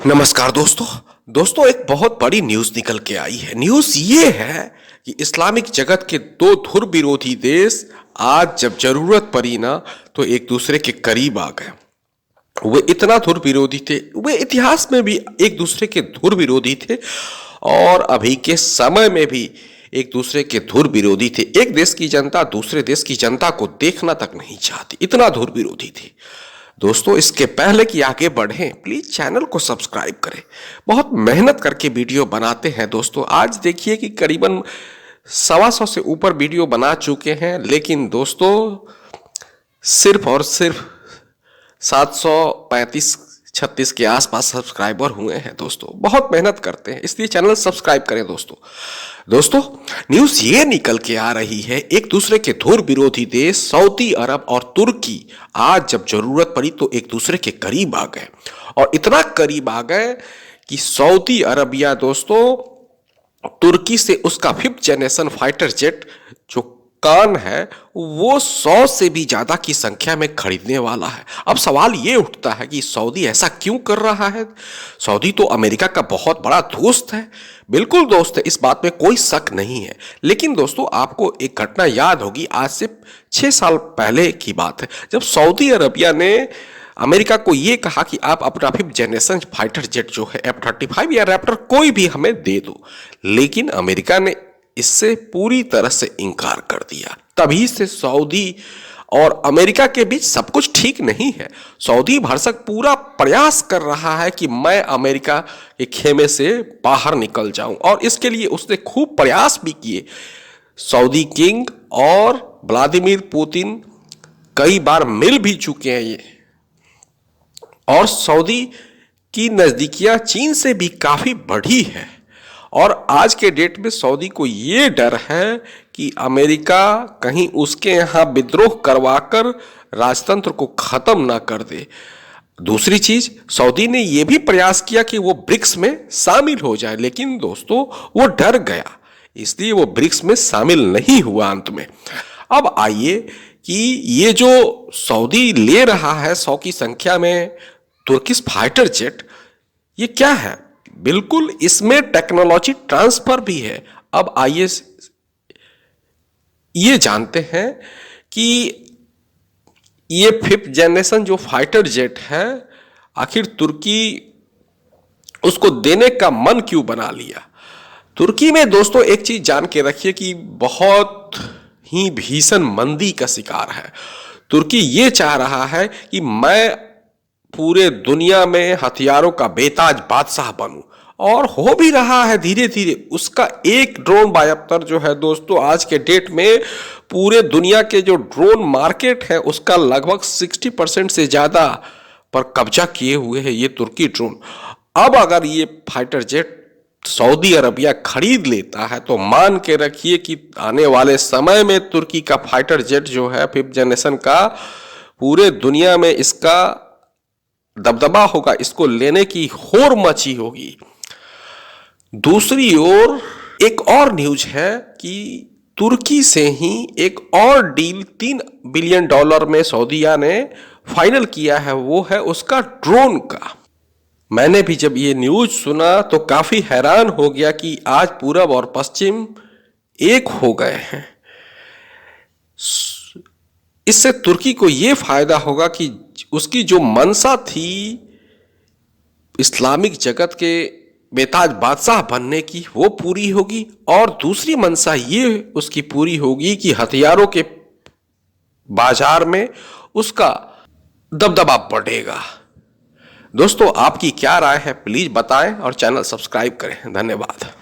नमस्कार दोस्तों एक बहुत बड़ी न्यूज निकल के आई है। न्यूज ये है कि इस्लामिक जगत के दो धुर विरोधी देश आज जब जरूरत पड़ी ना तो एक दूसरे के करीब आ गए। वे इतना धुर विरोधी थे, वे इतिहास में भी एक दूसरे के धुर विरोधी थे और अभी के समय में भी एक दूसरे के धुर विरोधी थे। एक देश की जनता दूसरे देश की जनता को देखना तक नहीं चाहती, इतना धुर विरोधी थी। दोस्तों इसके पहले कि आगे बढ़ें प्लीज चैनल को सब्सक्राइब करें। बहुत मेहनत करके वीडियो बनाते हैं दोस्तों। आज देखिए कि करीबन 125 से ऊपर वीडियो बना चुके हैं, लेकिन दोस्तों सिर्फ और सिर्फ 735-36 के आसपास सब्सक्राइबर हुए हैं। दोस्तों बहुत मेहनत करते हैं, इसलिए चैनल सब्सक्राइब करें। दोस्तों न्यूज ये निकल के आ रही है, एक दूसरे के धुर विरोधी देश सऊदी अरब और तुर्की आज जब जरूरत पड़ी तो एक दूसरे के करीब आ गए, और इतना करीब आ गए कि सऊदी अरबिया दोस्तों तुर्की से उसका 5th जनरेशन फाइटर जेट जो कान है वो 100 से भी ज्यादा की संख्या में खरीदने वाला है। अब सवाल ये उठता है कि सऊदी ऐसा क्यों कर रहा है। सऊदी तो अमेरिका का बहुत बड़ा दोस्त है, बिल्कुल दोस्त है, इस बात में कोई शक नहीं है। लेकिन दोस्तों आपको एक घटना याद होगी, आज से 6 साल पहले की बात है, जब सऊदी अरबिया ने अमेरिका को यह कहा कि आप अपना 5th जनरेशन फाइटर जेट जो है F-35 या रैप्टर कोई भी हमें दे दो, लेकिन अमेरिका ने इससे पूरी तरह से इनकार कर दिया। तभी से सऊदी और अमेरिका के बीच सब कुछ ठीक नहीं है। सऊदी भरसक पूरा प्रयास कर रहा है कि मैं अमेरिका के खेमे से बाहर निकल जाऊं, और इसके लिए उसने खूब प्रयास भी किए। सऊदी किंग और व्लादिमीर पुतिन कई बार मिल भी चुके हैं ये, और सऊदी की नजदीकियां चीन से भी काफी बढ़ी है। और आज के डेट में सऊदी को ये डर है कि अमेरिका कहीं उसके यहाँ विद्रोह करवाकर राजतंत्र को खत्म ना कर दे। दूसरी चीज, सऊदी ने यह भी प्रयास किया कि वो ब्रिक्स में शामिल हो जाए, लेकिन दोस्तों वो डर गया, इसलिए वो ब्रिक्स में शामिल नहीं हुआ अंत में। अब आइए कि ये जो सऊदी ले रहा है 100 की संख्या में तुर्किश फाइटर जेट, ये क्या है? बिल्कुल इसमें टेक्नोलॉजी ट्रांसफर भी है। अब आइए ये जानते हैं कि ये 5th जनरेशन जो फाइटर जेट है आखिर तुर्की उसको देने का मन क्यों बना लिया। तुर्की में दोस्तों एक चीज जान के रखिए कि बहुत ही भीषण मंदी का शिकार है। तुर्की ये चाह रहा है कि मैं पूरे दुनिया में हथियारों का बेताज बादशाह बनूं, और हो भी रहा है धीरे धीरे। उसका एक ड्रोन बायोप्टर जो है दोस्तों आज के डेट में पूरे दुनिया के जो ड्रोन मार्केट है उसका लगभग 60% से ज्यादा पर कब्जा किए हुए है ये तुर्की ड्रोन। अब अगर ये फाइटर जेट सऊदी अरबिया खरीद लेता है तो मान के रखिए कि आने वाले समय में तुर्की का फाइटर जेट जो है 5th जनरेशन का पूरे दुनिया में इसका दबदबा होगा, इसको लेने की होड़ मची होगी। दूसरी ओर एक और न्यूज है कि तुर्की से ही एक और डील $3 बिलियन में सऊदीया ने फाइनल किया है, वो है उसका ड्रोन का। मैंने भी जब ये न्यूज सुना तो काफी हैरान हो गया कि आज पूरब और पश्चिम एक हो गए हैं। इससे तुर्की को यह फायदा होगा कि उसकी जो मंशा थी इस्लामिक जगत के बेताज बादशाह बनने की वो पूरी होगी, और दूसरी मंशा ये उसकी पूरी होगी कि हथियारों के बाजार में उसका दबदबा बढ़ेगा। दोस्तों आपकी क्या राय है प्लीज बताएं और चैनल सब्सक्राइब करें। धन्यवाद।